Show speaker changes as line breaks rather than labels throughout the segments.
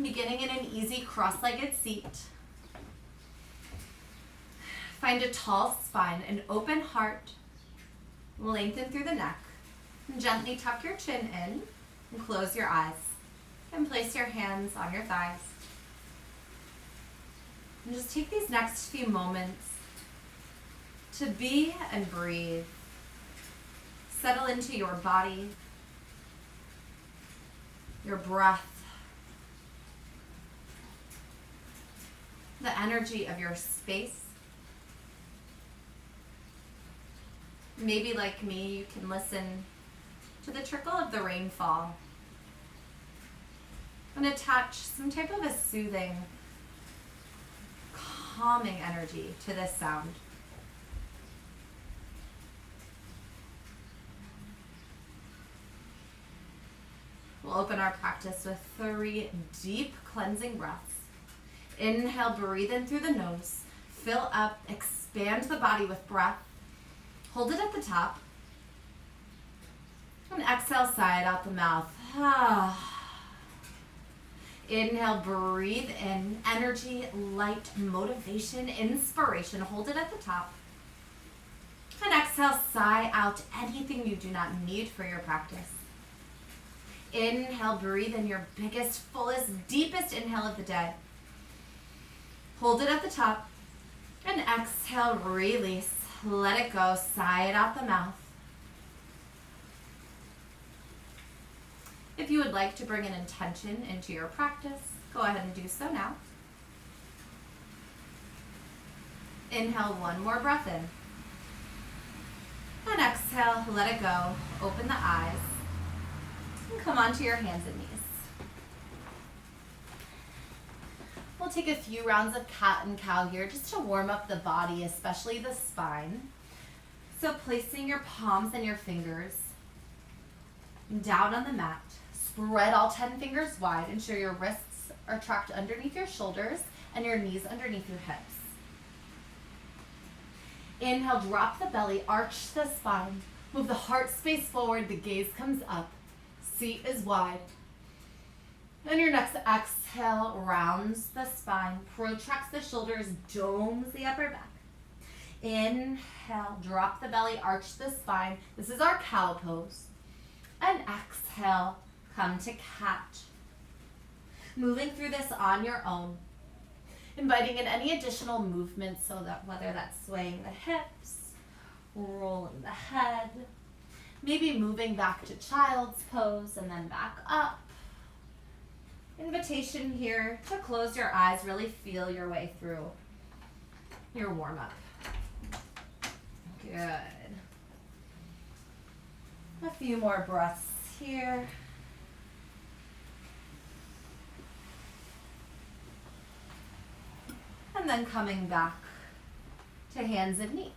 Beginning in an easy cross-legged seat. Find a tall spine, an open heart. Lengthen through the neck. Gently tuck your chin in and close your eyes. And place your hands on your thighs. And just take these next few moments to be and breathe. Settle into your body, your breath, the energy of your space. Maybe like me, you can listen to the trickle of the rainfall and attach some type of a soothing, calming energy to this sound. We'll open our practice with 3 deep cleansing breaths. Inhale, breathe in through the nose. Fill up, expand the body with breath. Hold it at the top. And exhale, sigh it out the mouth. Inhale, breathe in. Energy, light, motivation, inspiration. Hold it at the top. And exhale, sigh out anything you do not need for your practice. Inhale, breathe in your biggest, fullest, deepest inhale of the day. Hold it at the top. And exhale, release. Let it go. Sigh it out the mouth. If you would like to bring an intention into your practice, go ahead and do so now. Inhale, 1 more breath in. And exhale, let it go. Open the eyes. And come onto your hands and knees. We'll take a few rounds of cat and cow here just to warm up the body, especially the spine. So placing your palms and your fingers down on the mat. Spread all 10 fingers wide. Ensure your wrists are tracked underneath your shoulders and your knees underneath your hips. Inhale, drop the belly, arch the spine. Move the heart space forward, the gaze comes up. Seat is wide. And your next exhale rounds the spine, protracts the shoulders, domes the upper back. Inhale, drop the belly, arch the spine. This is our cow pose. And exhale, come to cat. Moving through this on your own. Inviting in any additional movements, so that whether that's swaying the hips, rolling the head, maybe moving back to child's pose and then back up. Invitation here to close your eyes, really feel your way through your warm-up. Good. A few more breaths here. And then coming back to hands and knees.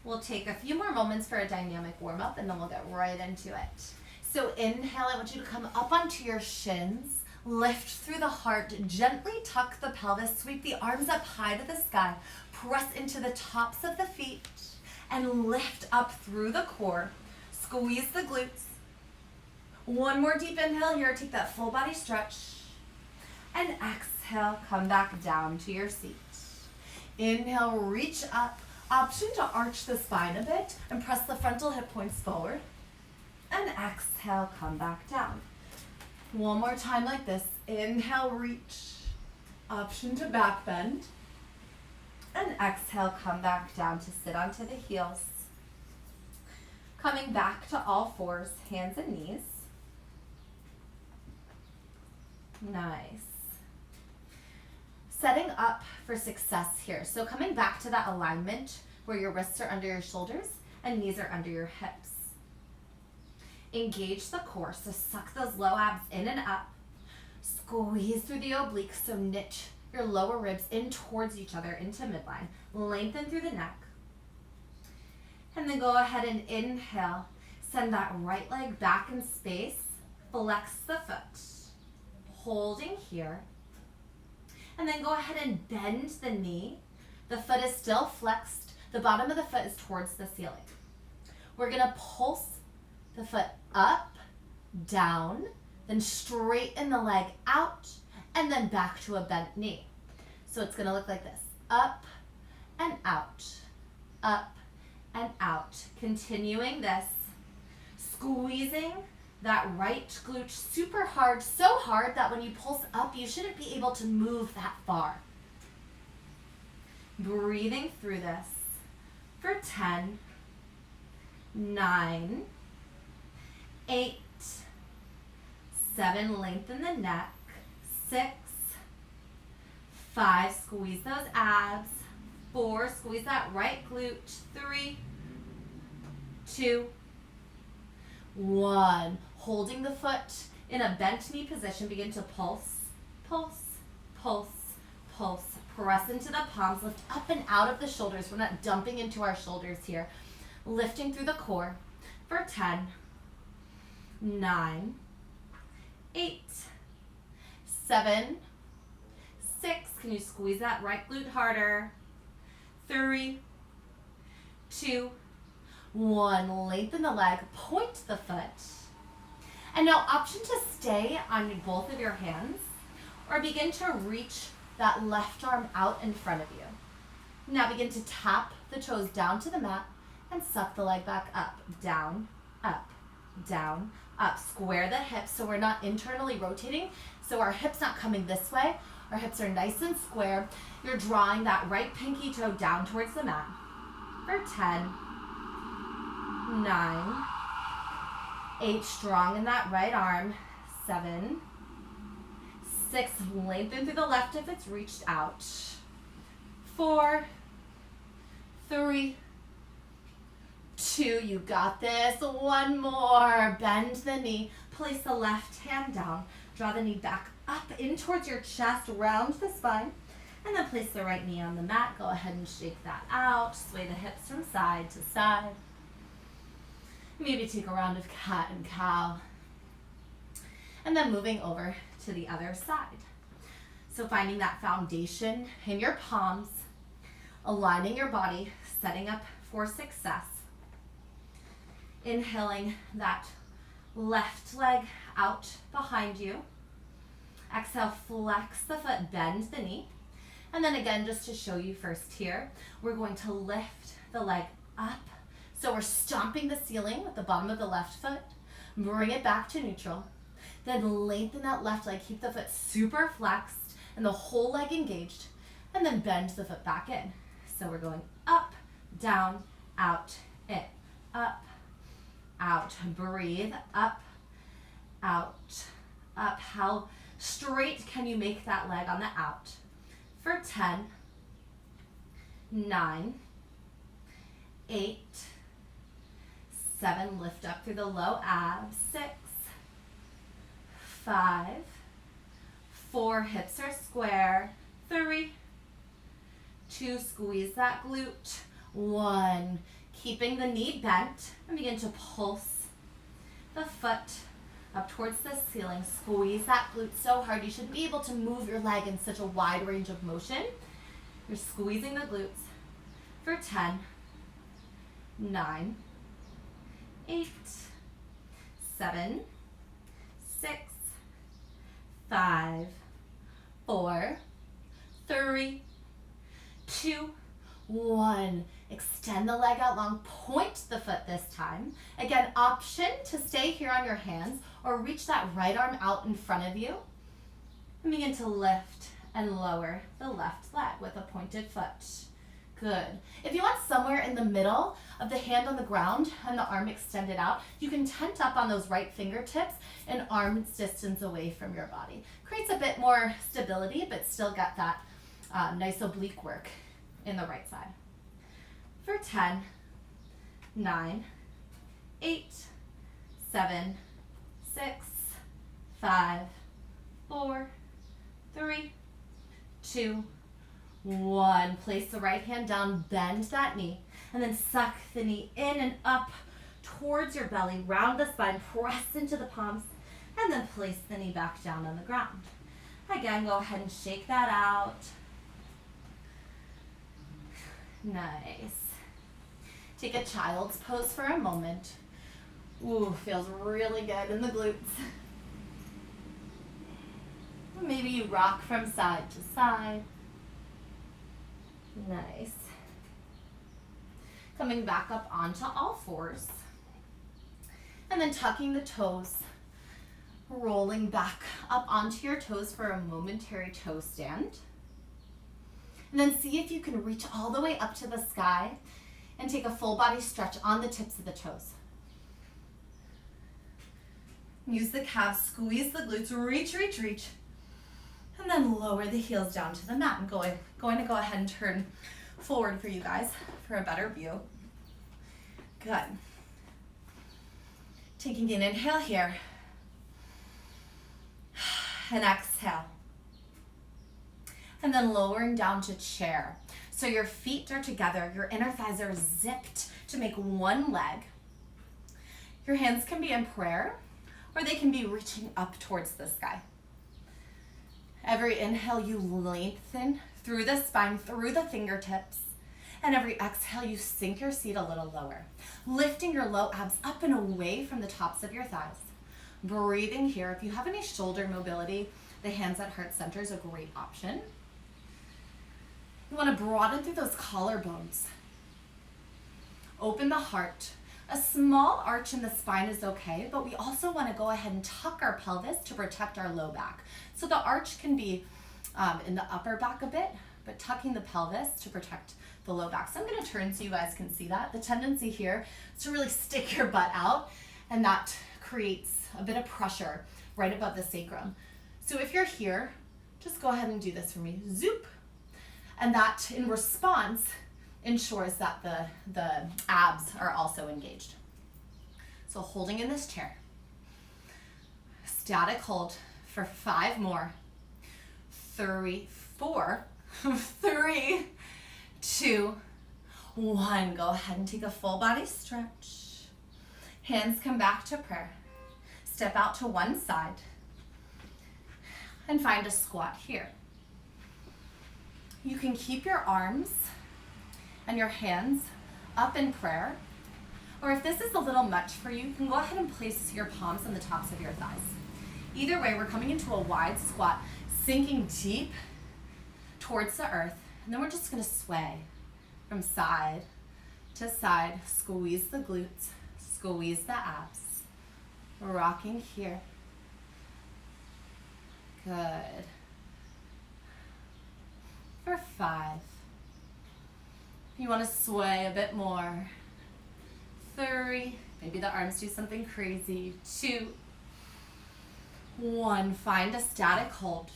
We'll take a few more moments for a dynamic warm-up and then we'll get right into it. So inhale, I want you to come up onto your shins, lift through the heart, gently tuck the pelvis, sweep the arms up high to the sky, press into the tops of the feet, and lift up through the core. Squeeze the glutes. 1 more deep inhale here, take that full body stretch. And exhale, come back down to your seat. Inhale, reach up. Option to arch the spine a bit and press the frontal hip points forward. And exhale, come back down. 1 more time like this. Inhale, reach. Option to back bend. And exhale, come back down to sit onto the heels. Coming back to all fours, hands and knees. Nice. Setting up for success here. So coming back to that alignment where your wrists are under your shoulders and knees are under your hips. Engage the core, so suck those low abs in and up. Squeeze through the obliques, so knit your lower ribs in towards each other into midline. Lengthen through the neck. And then go ahead and inhale. Send that right leg back in space. Flex the foot. Holding here. And then go ahead and bend the knee. The foot is still flexed. The bottom of the foot is towards the ceiling. We're going to pulse the foot up, down, then straighten the leg out, and then back to a bent knee. So it's gonna look like this, up and out, up and out. Continuing this, squeezing that right glute super hard, so hard that when you pulse up, you shouldn't be able to move that far. Breathing through this for 10, 9, 8, 7, lengthen the neck, 6, 5, squeeze those abs, 4, squeeze that right glute, 3, 2, 1. Holding the foot in a bent knee position, begin to pulse, pulse, pulse, pulse. Press into the palms, lift up and out of the shoulders. We're not dumping into our shoulders here. Lifting through the core for 10, 9, 8, 7, 6. Can you squeeze that right glute harder? 3, 2, 1. Lengthen the leg, point the foot. And now option to stay on both of your hands or begin to reach that left arm out in front of you. Now begin to tap the toes down to the mat and suck the leg back up, down, up, down, up. Square the hips so we're not internally rotating. So our hips not coming this way. Our hips are nice and square. You're drawing that right pinky toe down towards the mat for 10, 9, 8, strong in that right arm, 7, 6, lengthen through the left if it's reached out, 4, 3, 2, you got this, 1 more, bend the knee, place the left hand down, draw the knee back up in towards your chest, round the spine, and then place the right knee on the mat. Go ahead and shake that out, sway the hips from side to side. Maybe take a round of cat and cow. And then moving over to the other side. So finding that foundation in your palms, aligning your body, setting up for success. Inhaling that left leg out behind you. Exhale, flex the foot, bend the knee. And then again, just to show you first here, we're going to lift the leg up. So we're stomping the ceiling with the bottom of the left foot. Bring it back to neutral. Then lengthen that left leg, keep the foot super flexed and the whole leg engaged, and then bend the foot back in. So we're going up, down, out, in, up, out. Breathe, up, out, up. How straight can you make that leg on the out? For 10, 9, 8, 7, lift up through the low abs, 6, 5, 4, hips are square, 3, 2, squeeze that glute, 1, keeping the knee bent, and begin to pulse the foot up towards the ceiling. Squeeze that glute so hard. You should be able to move your leg in such a wide range of motion. You're squeezing the glutes for 10, 9, 8, 7, 6, 5, 4, 3, 2, 1. Extend the leg out long, point the foot this time. Again, option to stay here on your hands or reach that right arm out in front of you and begin to lift and lower the left leg with a pointed foot. Good. If you want somewhere in the middle of the hand on the ground and the arm extended out, you can tent up on those right fingertips and arms distance away from your body. Creates a bit more stability, but still got that nice oblique work in the right side. For 10, 9, 8, 7, 6, 5, 4, 3, 2, 1. Place the right hand down, bend that knee, and then suck the knee in and up towards your belly, round the spine, press into the palms, and then place the knee back down on the ground. Again, go ahead and shake that out. Nice. Take a child's pose for a moment. Ooh, feels really good in the glutes. maybe you rock from side to side. Nice. Coming back up onto all fours. And then tucking the toes, rolling back up onto your toes for a momentary toe stand. And then see if you can reach all the way up to the sky and take a full body stretch on the tips of the toes. Use the calves, squeeze the glutes, reach, reach, reach. And then lower the heels down to the mat. I'm going to go ahead and turn forward for you guys for a better view. Good. Taking an inhale here. And exhale. And then lowering down to chair. So your feet are together, your inner thighs are zipped to make one leg. Your hands can be in prayer, or they can be reaching up towards the sky. Every inhale, you lengthen through the spine, through the fingertips. And every exhale, you sink your seat a little lower, lifting your low abs up and away from the tops of your thighs. Breathing here. If you have any shoulder mobility, the hands at heart center is a great option. You want to broaden through those collarbones. Open the heart. A small arch in the spine is okay, but we also want to go ahead and tuck our pelvis to protect our low back. So the arch can be in the upper back a bit, but tucking the pelvis to protect the low back. So I'm going to turn so you guys can see that. The tendency here is to really stick your butt out, and that creates a bit of pressure right above the sacrum. So if you're here, just go ahead and do this for me. Zoop. And that, in response, ensures that the abs are also engaged. So holding in this chair. Static hold for 5 more. 3, 4, 3, 2, 1. Go ahead and take a full body stretch. Hands come back to prayer. Step out to one side. And find a squat here. You can keep your arms and your hands up in prayer, or if this is a little much for you, you can go ahead and place your palms on the tops of your thighs. Either way, we're coming into a wide squat, sinking deep towards the earth, and then we're just going to sway from side to side. Squeeze the glutes, squeeze the abs. We're rocking here. Good. For 5. You want to sway a bit more. 3. Maybe the arms do something crazy. 2. 1. Find a static hold.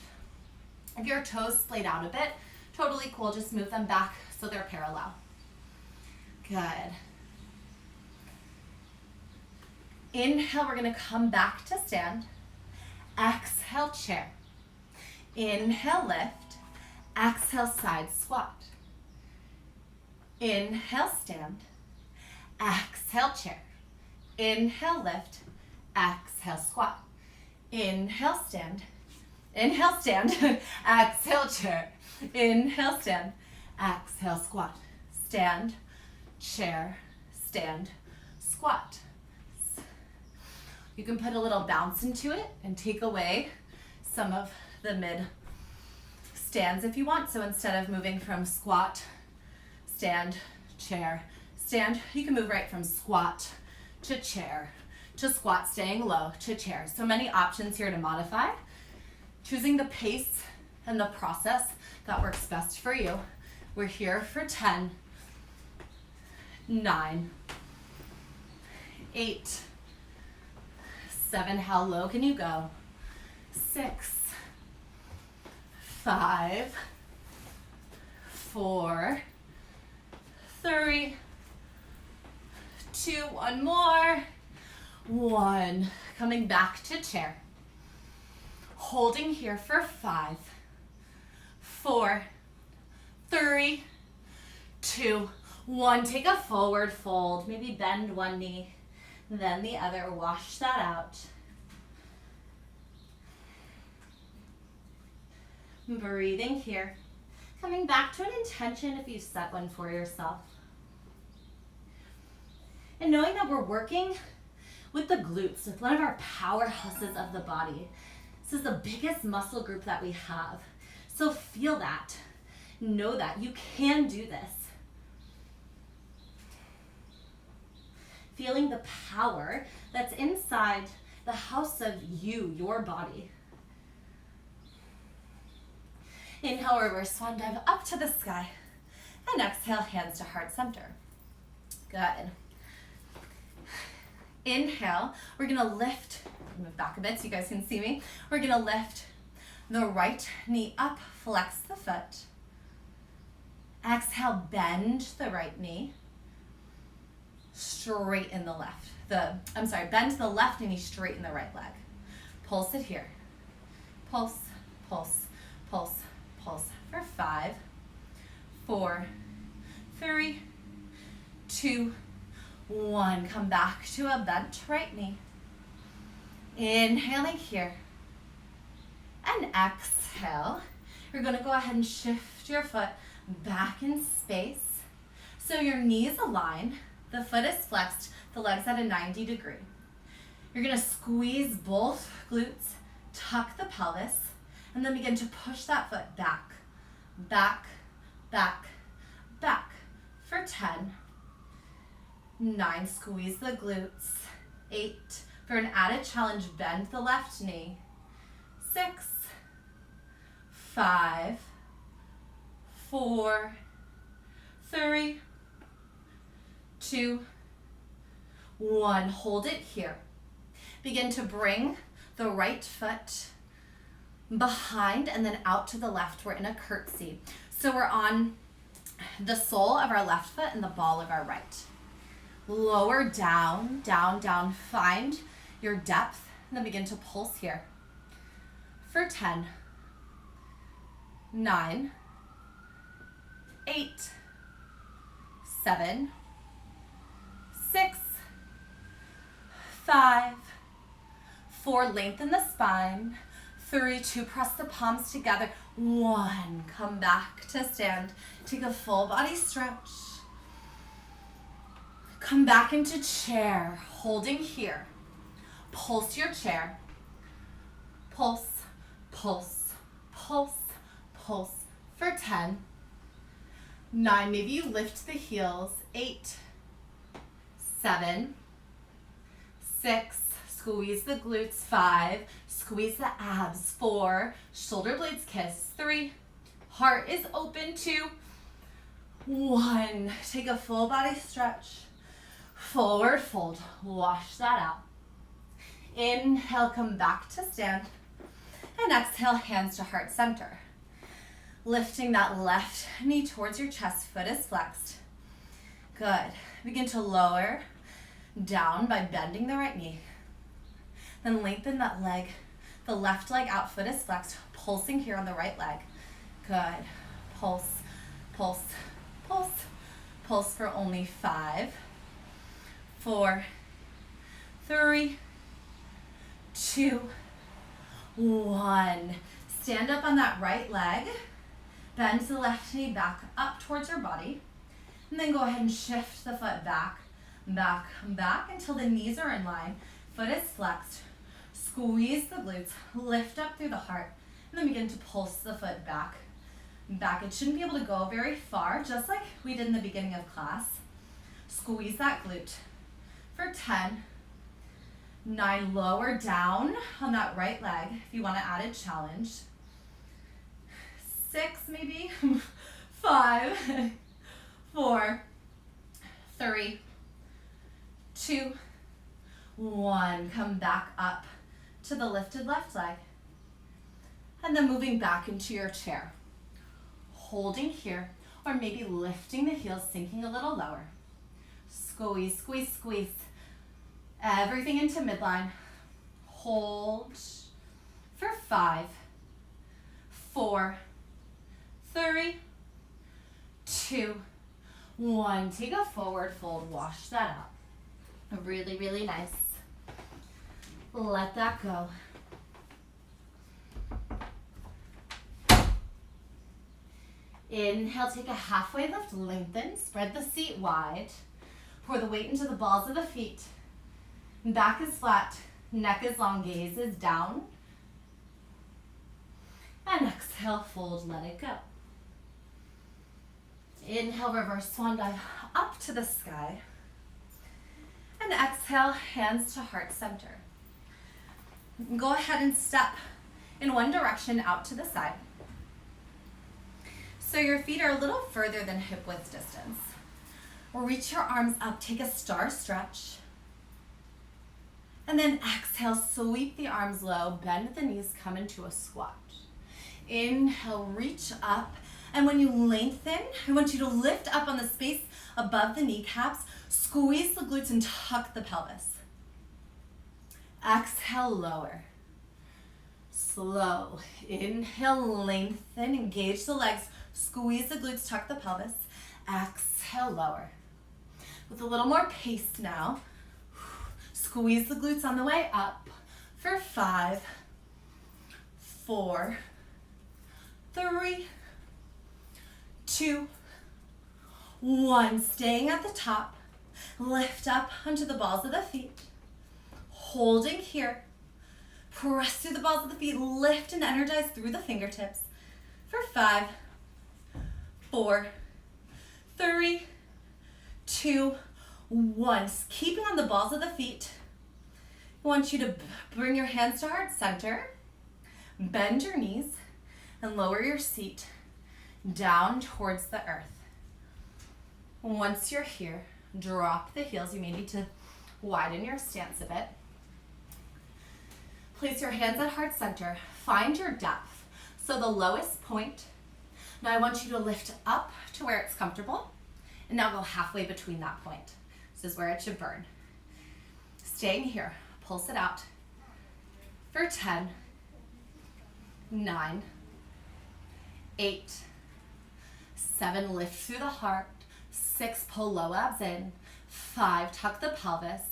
If your toes splayed out a bit, totally cool. Just move them back so they're parallel. Good. Inhale, we're going to come back to stand. Exhale, chair. Inhale, lift. Exhale, side squat. Inhale, stand. Exhale, chair. Inhale, lift. Exhale, squat. Inhale, stand. Inhale, stand. Exhale, chair. Inhale, stand. Exhale, squat. Stand, chair, stand, squat. You can put a little bounce into it and take away some of the mid stands if you want. So instead of moving from squat, stand, chair, stand, you can move right from squat to chair to squat, staying low, to chair. So many options here to modify. Choosing the pace and the process that works best for you. We're here for 10, 9, 8, 7, how low can you go? 6, 5, 4, 3, 2, one more, 1. Coming back to chair. Holding here for 5, 4, 3, 2, 1. Take a forward fold. Maybe bend one knee, then the other. Wash that out. Breathing here. Coming back to an intention if you set one for yourself. And knowing that we're working with the glutes, with one of our powerhouses of the body.
This is the biggest muscle group that we have. So feel that. Know that you can do this. Feeling the power that's inside the house of you, your body. Inhale, reverse swan dive up to the sky. And exhale, hands to heart center. Good. Inhale, we're gonna lift, move back a bit so you guys can see me. We're gonna lift the right knee up, flex the foot. Exhale, bend the right knee. Straighten the left. Bend the left knee, straighten the right leg. Pulse it here. Pulse, pulse, pulse, pulse for 5, 4, 3, 2, 1. Come back to a bent right knee. Inhaling here. And exhale. You're going to go ahead and shift your foot back in space. So your knees align, the foot is flexed, the leg's at a 90 degree. You're going to squeeze both glutes, tuck the pelvis, and then begin to push that foot back, back, back, back for 10, 9, squeeze the glutes, 8, for an added challenge, bend the left knee, 6, 5, 4, 3, 2, 1. Hold it here. Begin to bring the right foot behind and then out to the left. We're in a curtsy. So we're on the sole of our left foot and the ball of our right. Lower down, down, down. Find your depth and then begin to pulse here. For 10, 9, 8, 7, 6, 5, 4, lengthen the spine. 3, 2, press the palms together. 1, come back to stand. Take a full body stretch. Come back into chair, holding here. Pulse your chair. Pulse, pulse, pulse, pulse for 10, 9, maybe you lift the heels, 8, 7, 6, squeeze the glutes, 5, squeeze the abs, 4, shoulder blades kiss, 3, heart is open, 2, 1, take a full body stretch, forward fold, wash that out. Inhale, come back to stand, and exhale, hands to heart center. Lifting that left knee towards your chest, foot is flexed. Good. Begin to lower down by bending the right knee. Then lengthen that leg, the left leg out, foot is flexed, pulsing here on the right leg. Good. Pulse, pulse, pulse, pulse for only 5, 4, 3, 2, 1. Stand up on that right leg. Bend the left knee back up towards your body. And then go ahead and shift the foot back, back, back until the knees are in line. Foot is flexed. Squeeze the glutes. Lift up through the heart. And then begin to pulse the foot back, back. It shouldn't be able to go very far, just like we did in the beginning of class. Squeeze that glute for 10, 9, lower down on that right leg if you want to add a challenge. 6 maybe, 5, 4, 3, 2, 1. Come back up to the lifted left leg. And then moving back into your chair. Holding here, or maybe lifting the heels, sinking a little lower. Squeeze, squeeze, squeeze. Everything into midline. Hold for 5, 4, 3, 2, 1. Take a forward fold, wash that out. Really, really nice. Let that go. Inhale, take a halfway lift, lengthen, spread the seat wide. Pour the weight into the balls of the feet. Back is flat, neck is long, gaze is down. Exhale, fold, let it go. Inhale, reverse swan dive up to the sky. And exhale, hands to heart center. Go ahead and step in one direction out to the side. So your feet are a little further than hip width distance. Reach your arms up, take a star stretch. And then exhale, sweep the arms low, bend the knees, come into a squat. Inhale, reach up. And when you lengthen, I want you to lift up on the space above the kneecaps, squeeze the glutes and tuck the pelvis. Exhale, lower. Slow. Inhale, lengthen, engage the legs, squeeze the glutes, tuck the pelvis. Exhale, lower. With a little more pace now. Squeeze the glutes on the way up for 5, 4, 3, 2, 1. Staying at the top. Lift up onto the balls of the feet. Holding here. Press through the balls of the feet. Lift and energize through the fingertips for 5, 4, 3, 2, 1. Keeping on the balls of the feet. I want you to bring your hands to heart center. Bend your knees and lower your seat down towards the earth. Once you're here, drop the heels. You may need to widen your stance a bit. Place your hands at heart center. Find your depth. So the lowest point. Now I want you to lift up to where it's comfortable. And now go halfway between that point. This is where it should burn. Staying here. Pulse it out for 10, 9, 8, 7, lift through the heart, 6, pull low abs in, 5, tuck the pelvis,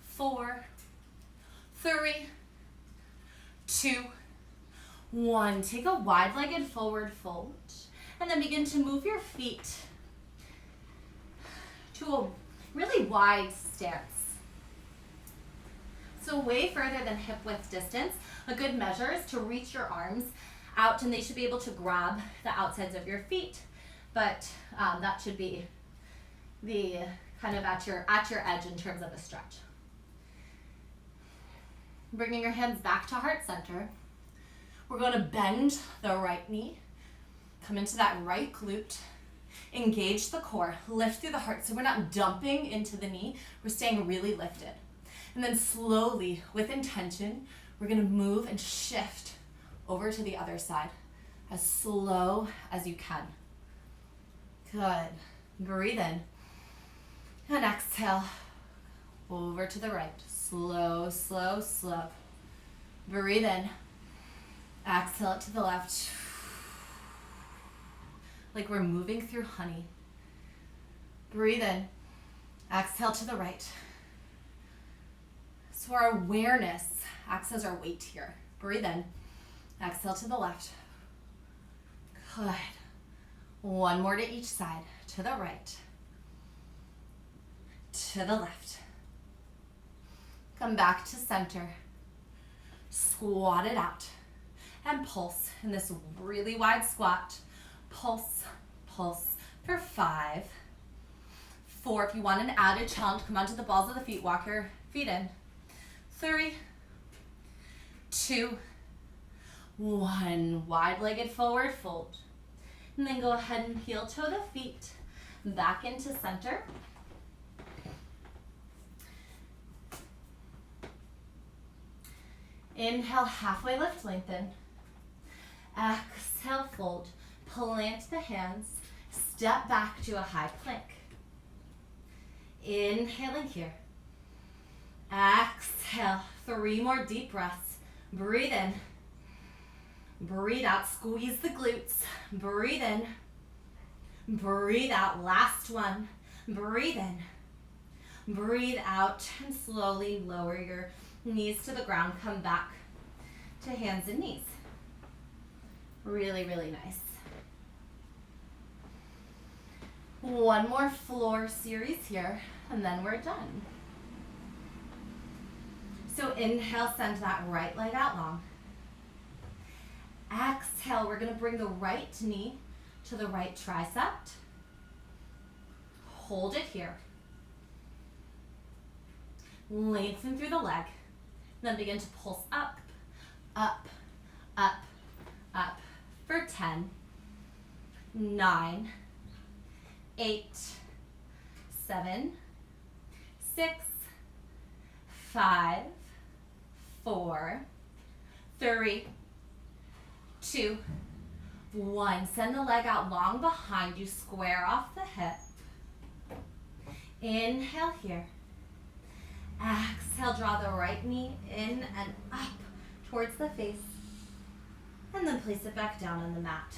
4, 3, 2, 1. Take a wide-legged forward fold, and then begin to move your feet to a really wide stance. So way further than hip width distance. A good measure is to reach your arms out, and they should be able to grab the outsides of your feet, but that should be the kind of at your edge in terms of a stretch. Bringing your hands back to heart center. We're going to bend the right knee, come into that right glute, engage the core, lift through the heart. So we're not dumping into the knee, we're staying really lifted. And then slowly, with intention, we're going to move and shift over to the other side as slow as you can. Good. Breathe in. And exhale. Over to the right. Slow, slow, slow. Breathe in. Exhale it to the left. Like we're moving through honey. Breathe in. Exhale to the right. So our awareness acts as our weight here. Breathe in. Exhale to the left. Good. One more to each side. To the right. To the left. Come back to center. Squat it out. And pulse in this really wide squat. Pulse, pulse for 5, 4. If you want an added challenge, come onto the balls of the feet. Walk your feet in. 3, 2, 1. Wide-legged forward fold. And then go ahead and heel toe the feet back into center. Inhale, halfway lift, lengthen. Exhale, fold. Plant the hands. Step back to a high plank. Inhaling here. Exhale. 3 more deep breaths. Breathe in. Breathe out. Squeeze the glutes. Breathe in. Breathe out. Last one. Breathe in. Breathe out. And slowly lower your knees to the ground. Come back to hands and knees. Really, really nice. One more floor series here, and then we're done. So inhale, send that right leg out long. Exhale. exhale, we're gonna bring the right knee to the right tricep. Hold it here. Lengthen through the leg. Then begin to pulse up, up, up, up for 10, 9, 8, 7, 6, 5, 4, 3, 2, 1. Send the leg out long behind you, square off the hip. Inhale here. Exhale, draw the right knee in and up towards the face. And then place it back down on the mat.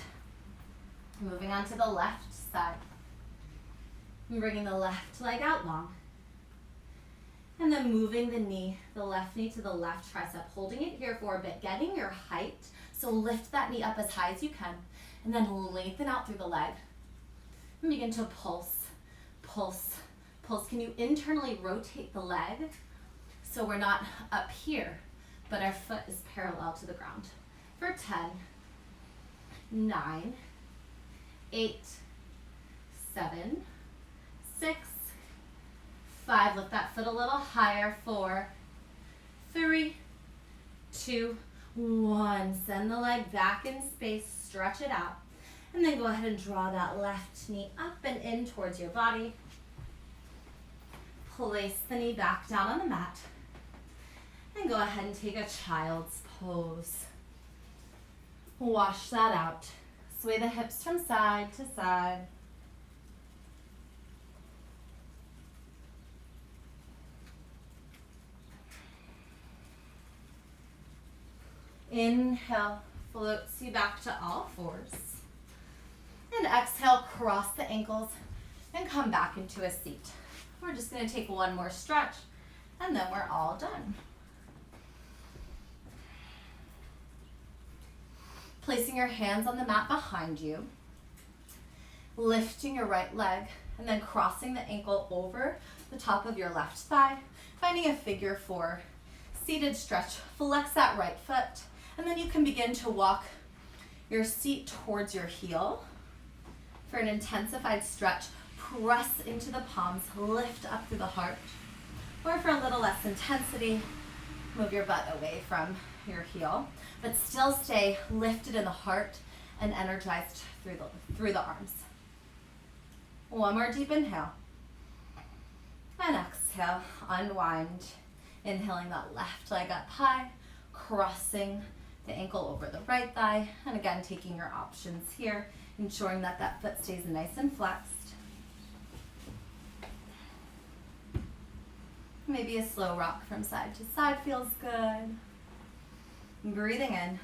Moving on to the left side. Bringing the left leg out long. And then moving the knee, the left knee to the left tricep. Holding it here for a bit, getting your height. So lift that knee up as high as you can. And then lengthen out through the leg. And begin to pulse, pulse, pulse. Can you internally rotate the leg so we're not up here, but our foot is parallel to the ground? For 10, 9, 8, 7, 6, 5. Lift that foot a little higher. 4, 3, 2, 1. Send the leg back in space. Stretch it out. And then go ahead and draw that left knee up and in towards your body. Place the knee back down on the mat. And go ahead and take a child's pose. Wash that out. Sway the hips from side to side. Inhale, floats you back to all fours. And exhale, cross the ankles and come back into a seat. We're just going to take one more stretch and then we're all done. Placing your hands on the mat behind you, lifting your right leg and then crossing the ankle over the top of your left thigh, finding a figure 4 seated stretch. Flex that right foot and then you can begin to walk your seat towards your heel. For an intensified stretch, press into the palms, lift up through the heart. Or for a little less intensity, move your butt away from your heel, but still stay lifted in the heart and energized through the arms. One more deep inhale. And exhale, unwind. Inhaling that left leg up high, crossing the ankle over the right thigh, and again, taking your options here, ensuring that that foot stays nice and flexed. Maybe a slow rock from side to side feels good. Breathing in.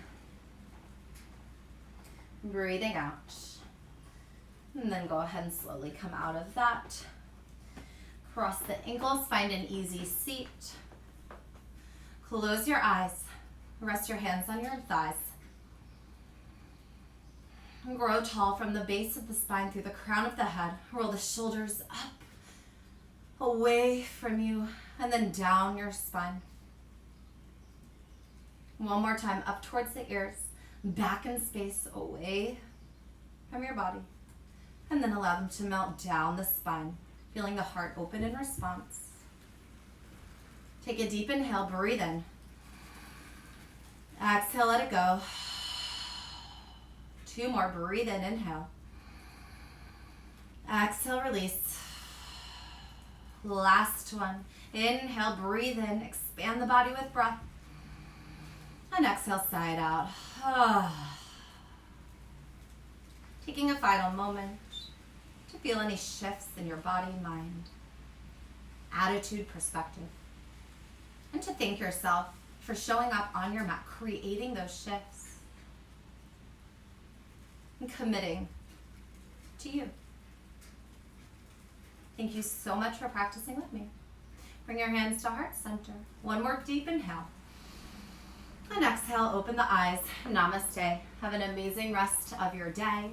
Breathing out. And then go ahead and slowly come out of that. Cross the ankles, find an easy seat. Close your eyes. Rest your hands on your thighs. And grow tall from the base of the spine through the crown of the head. Roll the shoulders up, away from you, and then down your spine. One more time, up towards the ears, back in space, away from your body. And then allow them to melt down the spine, feeling the heart open in response. Take a deep inhale, breathe in. Exhale, let it go. 2 more, breathe in, inhale. Exhale, release. Last one. Inhale, breathe in, expand the body with breath. And exhale, side out. Taking a final moment to feel any shifts in your body, mind, attitude, perspective. And to thank yourself for showing up on your mat, creating those shifts. And committing to you. Thank you so much for practicing with me. Bring your hands to heart center. One more deep inhale. And exhale, open the eyes. Namaste. Have an amazing rest of your day.